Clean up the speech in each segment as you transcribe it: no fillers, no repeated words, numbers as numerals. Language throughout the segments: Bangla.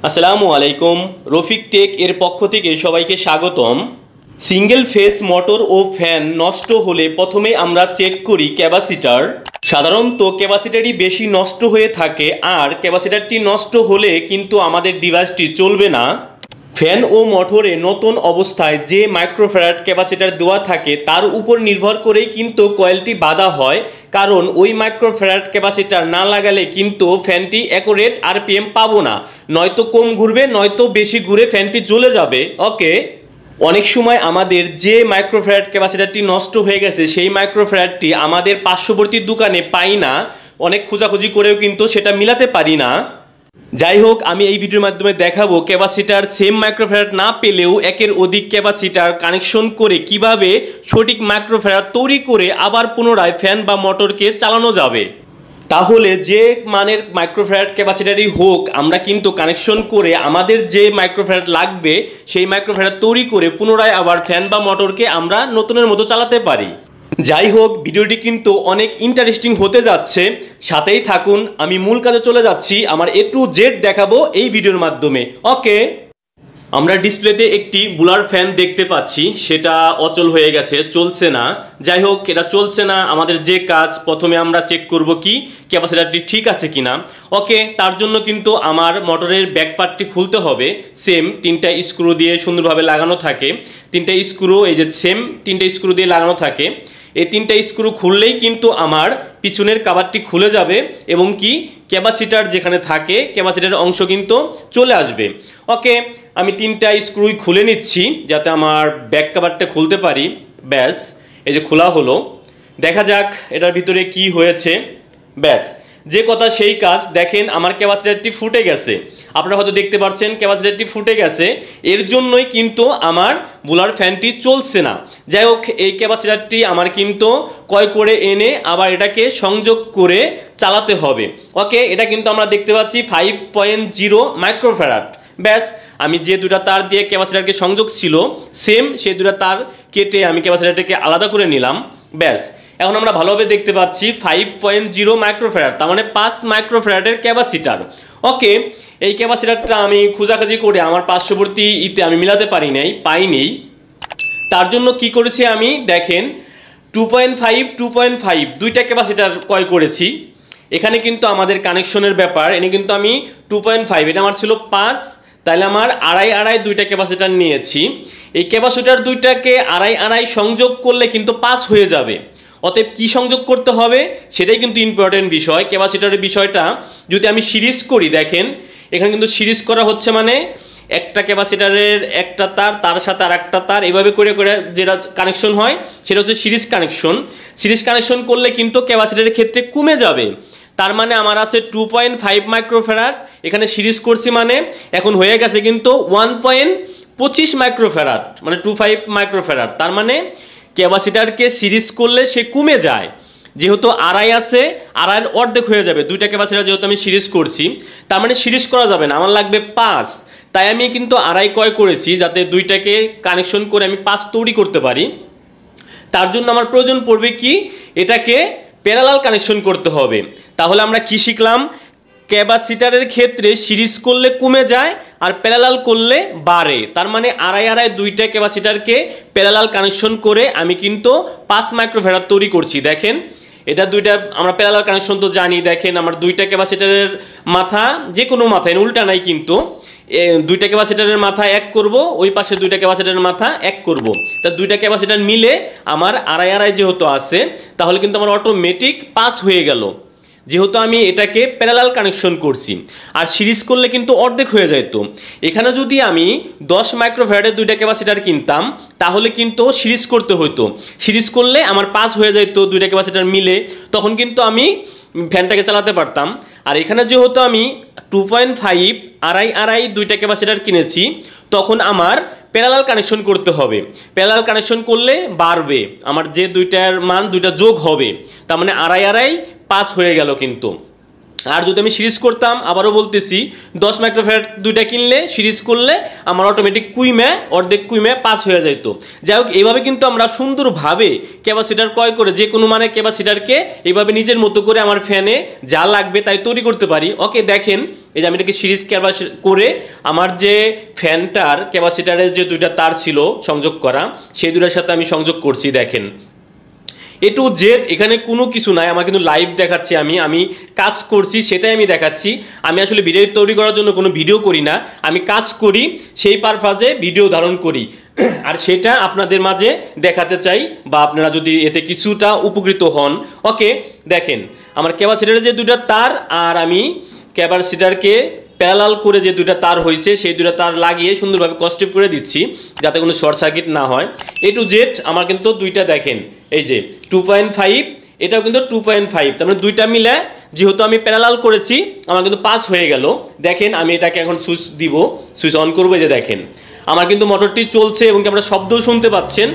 আসসালামু আলাইকুম। রফিক টেক এর পক্ষ থেকে সবাইকে স্বাগতম। সিঙ্গেল ফেজ মোটর ও ফ্যান নষ্ট হলে প্রথমে আমরা চেক করি ক্যাপাসিটর। সাধারণত ক্যাপাসিটরই বেশি নষ্ট হয়ে থাকে, আর ক্যাপাসিটরটি নষ্ট হলে কিন্তু আমাদের ডিভাইসটি চলবে না। ফ্যান ও মোটরে নতুন অবস্থায় যে মাইক্রোফ্যারাড ক্যাপাসিটর দেওয়া থাকে তার উপর নির্ভর করেই কিন্তু কয়েলটি বাঁধা হয়, কারণ ওই মাইক্রোফ্যারাড ক্যাপাসিটর না লাগালে কিন্তু ফ্যানটি অ্যাকুরেট আরপিএম পাবো না, নয়তো কম ঘুরবে নয়তো বেশি ঘুরে ফ্যানটি জ্বলে যাবে। ওকে, অনেক সময় আমাদের যে মাইক্রোফ্যারাড ক্যাপাসিটরটি নষ্ট হয়ে গেছে সেই মাইক্রোফ্যারাডটি আমাদের পার্শ্ববর্তী দোকানে পাই না, অনেক খোঁজাখুঁজি করেও কিন্তু সেটা মিলাতে পারি না। যাই হোক, আমি এই ভিডিওর মাধ্যমে দেখাবো ক্যাপাসিটর সেম মাইক্রোফ্যারাড না পেলেও একের অধিক ক্যাপাসিটর কানেকশন করে কিভাবে সঠিক মাইক্রোফ্যারাড তৈরি করে আবার পুনরায় ফ্যান বা মোটরকে চালানো যাবে। তাহলে যে মানের মাইক্রোফ্যারাড ক্যাপাসিটরই হোক, আমরা কিন্তু কানেকশন করে আমাদের যে মাইক্রোফ্যারাড লাগবে সেই মাইক্রোফ্যারাড তৈরি করে পুনরায় আবার ফ্যান বা মোটরকে আমরা নতুনের মতো চালাতে পারি। যাই হোক, ভিডিওটি কিন্তু অনেক ইন্টারেস্টিং হতে যাচ্ছে, সাথেই থাকুন। আমি মূল কাজে চলে যাচ্ছি, আমার A to Z দেখাবো এই ভিডিওর মাধ্যমে। ওকে, আমরা ডিসপ্লেতে একটি বুলার ফ্যান দেখতে পাচ্ছি, সেটা অচল হয়ে গেছে, চলছে না। যাই হোক, এটা চলছে না, আমাদের যে কাজ প্রথমে আমরা চেক করব কি ক্যাপাসিটরটি ঠিক আছে কিনা। ওকে, তার জন্য কিন্তু আমার মোটরের ব্যাক পার্টটি খুলতে হবে। সেম 3টা স্ক্রু দিয়ে সুন্দরভাবে লাগানো থাকে, 3টা স্ক্রু এই যে সেম 3টা স্ক্রু দিয়ে লাগানো থাকে। এই 3টা স্ক্রু খুললেই কিন্তু আমার পিছনের কাভারটি খুলে যাবে এবং কি ক্যাপাসিটর যেখানে থাকে ক্যাপাসিটরের অংশ কিন্তু চলে আসবে। ওকে, আমি 3টা স্ক্রুই খুলে নিচ্ছি যাতে আমার ব্যাক কাভারটা খুলতে পারি। ব্যাস, এই যে খোলা হলো। দেখা যাক এটার ভিতরে কি হয়েছে। ব্যাস, যে কথা সেই কাজ। দেখেন আমার ক্যাপাসিটরটি ফুটে গেছে, আপনারা হয়তো দেখতে পাচ্ছেন ক্যাপাসিটরটি ফুটে গেছে, এর জন্যই কিন্তু আমার বুলার ফ্যানটি চলছে না। যাই হোক, এই ক্যাপাসিটরটি আমার কিন্তু ক্রয় করে এনে আবার এটাকে সংযোগ করে চালাতে হবে। ওকে, এটা কিন্তু আমরা দেখতে পাচ্ছি 5.0 মাইক্রোফ্যারাড। ব্যাস, আমি যে দুটা তার দিয়ে ক্যাপাসিটরকে সংযোগ ছিল সেম সেই দুটা তার কেটে আমি ক্যাপাসিটরটাকে আলাদা করে নিলাম। ব্যাস, এখন আমরা ভালোভাবে দেখতে পাচ্ছি 5.0 মাইক্রোফ্যারাড, তার মানে 5 মাইক্রোফ্যারাডের ক্যাপাসিটর। ওকে, এই ক্যাপাসিটরটা আমি খোঁজাখুঁজি করে আমার পার্শ্ববর্তী আমি মিলাতে পাইনি। তার জন্য কি করেছি আমি, দেখেন 2.5 দুইটা ক্যাপাসিটর ক্রয় করেছি। এখানে কিন্তু আমাদের কানেকশনের ব্যাপার, এনে কিন্তু আমি 2.5, এটা আমার ছিল 5, তাহলে আমার আড়াই দুইটা ক্যাপাসিটর নিয়েছি। এই ক্যাপাসিটর দুইটাকে আড়াই সংযোগ করলে কিন্তু 5 হয়ে যাবে। অতএব কি সংযোগ করতে হবে সেটাই কিন্তু ইম্পর্টেন্ট বিষয়। ক্যাপাসিটরের বিষয়টা যদি আমি সিরিজ করি, দেখেন এখানে কিন্তু সিরিজ করা হচ্ছে, মানে একটা ক্যাপাসিটরের একটা তার তার সাথে আর একটা তার এভাবে করে করে যেটা কানেকশন হয় সেটা হচ্ছে সিরিজ কানেকশন। সিরিজ কানেকশন করলে কিন্তু ক্যাপাসিটরের ক্ষেত্রে কমে যাবে। তার মানে আমার আছে 2.5 মাইক্রোফ্যারাড, এখানে সিরিজ করছি মানে এখন হয়ে গেছে কিন্তু 1.25 মাইক্রোফ্যারাড, মানে 25 মাইক্রোফ্যারাড। তার মানে ক্যাপাসিটরকে সিরিজ করলে সে কমে যায়, যেহেতু আড়াই আছে আড়াইয়ের অর্ধেক হয়ে যাবে। দুইটা ক্যাপাসিটর যেহেতু আমি সিরিজ করছি, তার মানে সিরিজ করা যাবে না, আমার লাগবে 5। তাই আমি কিন্তু আড়াই ক্রয় করেছি যাতে দুইটাকে কানেকশন করে আমি 5 তৈরি করতে পারি। তার জন্য আমার প্রয়োজন পড়বে কি, এটাকে প্যারালাল কানেকশন করতে হবে। তাহলে আমরা কি শিখলাম, ক্যাপাসিটরের ক্ষেত্রে সিরিজ করলে কমে যায় আর প্যারালাল করলে বাড়ে। তার মানে আড়াই দুইটা ক্যাপাসিটরকে প্যারালাল কানেকশন করে আমি কিন্তু 5 মাইক্রোফ্যারাড তৈরি করছি। দেখেন এটা দুইটা আমরা প্যারালাল কানেকশন তো জানি। দেখেন আমার দুইটা ক্যাপাসিটরের মাথা যে কোনো মাথায় উল্টা নাই, কিন্তু দুইটা ক্যাপাসিটরের মাথা এক করব, ওই পাশে দুইটা ক্যাপাসিটরের মাথা এক করব। তা দুইটা ক্যাপাসিটর মিলে আমার আড়াই যেহেতু আছে, তাহলে কিন্তু আমার অটোমেটিক 5 হয়ে গেল, যেহেতু আমি এটাকে প্যারালাল কানেকশন করছি। আর সিরিজ করলে কিন্তু অর্ধেক হয়ে যেত। এখানে যদি আমি 10 মাইক্রোফ্যারাডের দুইটা ক্যাপাসিটর কিনতাম তাহলে কিন্তু সিরিজ করতে হতো, সিরিজ করলে আমার 5 হয়ে যেত দুইটা ক্যাপাসিটর মিলে, তখন কিন্তু আমি ফ্যানটাকে চালাতে পারতাম। আর এখানে যেহেতু আমি 2.5 আড়াই দুইটা ক্যাপাসিটর কিনেছি, তখন আমার প্যারালাল কানেকশন করতে হবে। প্যারালাল কানেকশন করলে বাড়বে, আমার যে দুইটার মান দুইটা যোগ হবে, তার মানে আড়াই 5 হয়ে গেল কিন্তু। আর যদি আমি সিরিজ করতাম, আবারও বলতেছি 10 মাইক্রোফ্যারাড দুইটা কিনলে সিরিজ করলে আমার অটোমেটিক কুইমে অর্ধেক কুইমে পাস হয়ে যাইতো। যাই হোক, এইভাবে কিন্তু আমরা সুন্দরভাবে ক্যাপাসিটার ক্রয় করে যে কোনো মানে ক্যাপাসিটারকে এইভাবে নিজের মতো করে আমার ফ্যানে যা লাগবে তাই তৈরি করতে পারি। ওকে, দেখেন এই যে আমি এটাকে সিরিজ করে আমার যে ফ্যানটার ক্যাপাসিটারের যে দুইটা তার ছিল সংযোগ করা, সেই দুটার সাথে আমি সংযোগ করছি। দেখেন এ টু জেড এখানে কোনো কিছু নাই, আমার কিন্তু লাইভ দেখাচ্ছি, আমি কাজ করছি সেটাই আমি দেখাচ্ছি। আমি আসলে ভিডিও তৈরি করার জন্য কোনো ভিডিও করি না, আমি কাজ করি সেই পারপাজে ভিডিও ধারণ করি আর সেটা আপনাদের মাঝে দেখাতে চাই, বা আপনারা যদি এতে কিছুটা উপকৃত হন। ওকে, দেখেন আমার ক্যাপাসিটারের যে দুইটা তার আর আমি ক্যাপাসিটারকে প্যারালাল করে যে দুইটা তার হয়েছে সেই দুইটা তার লাগিয়ে সুন্দরভাবে কস্টেপ করে দিচ্ছি যাতে কোনো শর্ট সার্কিট না হয়। এ টু জেড আমার কিন্তু দুইটা দেখেন এই যে 2.5, এটাও কিন্তু 2.5, তার মানে দুইটা মিলে যেহেতু আমি প্যারালাল করেছি আমার কিন্তু পাস হয়ে গেল। দেখেন আমি এটাকে এখন সুইচ দিব, সুইচ অন করবো, যে দেখেন আমার কিন্তু মোটরটি চলছে এবং কি আপনারা শব্দও শুনতে পাচ্ছেন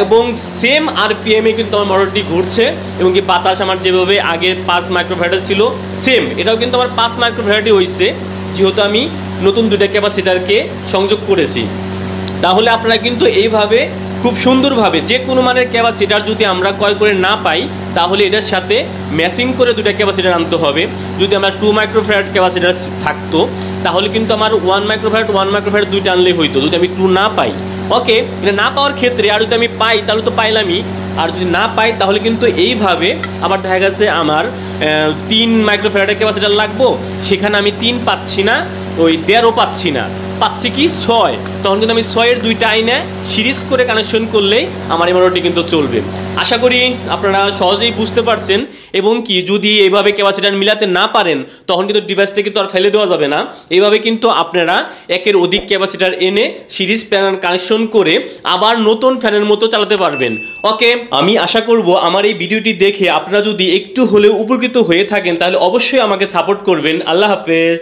এবং সেম আরপিএমে কিন্তু আমার মোটরটি ঘুরছে এবং কি বাতাস আমার যেভাবে আগের 5 মাইক্রোফ্যারাড ছিল সেম এটাও কিন্তু আমার 5 মাইক্রোফ্যারাডই হয়েছে, যেহেতু আমি নতুন দুইটা ক্যাপাসিটারকে সংযোগ করেছি। তাহলে আপনারা কিন্তু এইভাবে খুব সুন্দরভাবে যে কোনো মানের ক্যাপাসিটার যদি আমরা ক্রয় করে না পাই তাহলে এটার সাথে ম্যাচিং করে দুইটা ক্যাপাসিটার আনতে হবে। যদি আমার 2 মাইক্রোফ্যারাড ক্যাপাসিটার থাকতো তাহলে কিন্তু আমার 1 মাইক্রোফ্যারাড দুইটা আনলেই হইতো, যদি আমি 2 না পাই। ওকে, এটা না পাওয়ার ক্ষেত্রে আর যদি আমি পাই তাহলে তো পাইলামই, আর যদি না পাই তাহলে কিন্তু এইভাবে আবার দেখা গেছে আমার 3 মাইক্রোফ্যারাডের ক্যাপাসিটার লাগবো, সেখানে আমি 3 পাচ্ছি না, ওই 1.5 পাচ্ছি না, পাচ্ছি কি 6, তখন কিন্তু আমি 6-এর দুইটা আইনে সিরিজ করে কানেকশন করলেই আমার এই মোটরটি কিন্তু চলবে। আশা করি আপনারা সহজেই বুঝতে পারছেন এবং কি যদি এইভাবে ক্যাপাসিটার মিলাতে না পারেন তখন কিন্তু ডিভাইসটা কিন্তু আর ফেলে দেওয়া যাবে না। এইভাবে কিন্তু আপনারা একের অধিক ক্যাপাসিটার এনে সিরিজ প্যানেল কানেকশন করে আবার নতুন ফ্যানের মতো চালাতে পারবেন। ওকে, আমি আশা করব আমার এই ভিডিওটি দেখে আপনারা যদি একটু হলেও উপকৃত হয়ে থাকেন তাহলে অবশ্যই আমাকে সাপোর্ট করবেন। আল্লাহ হাফেজ।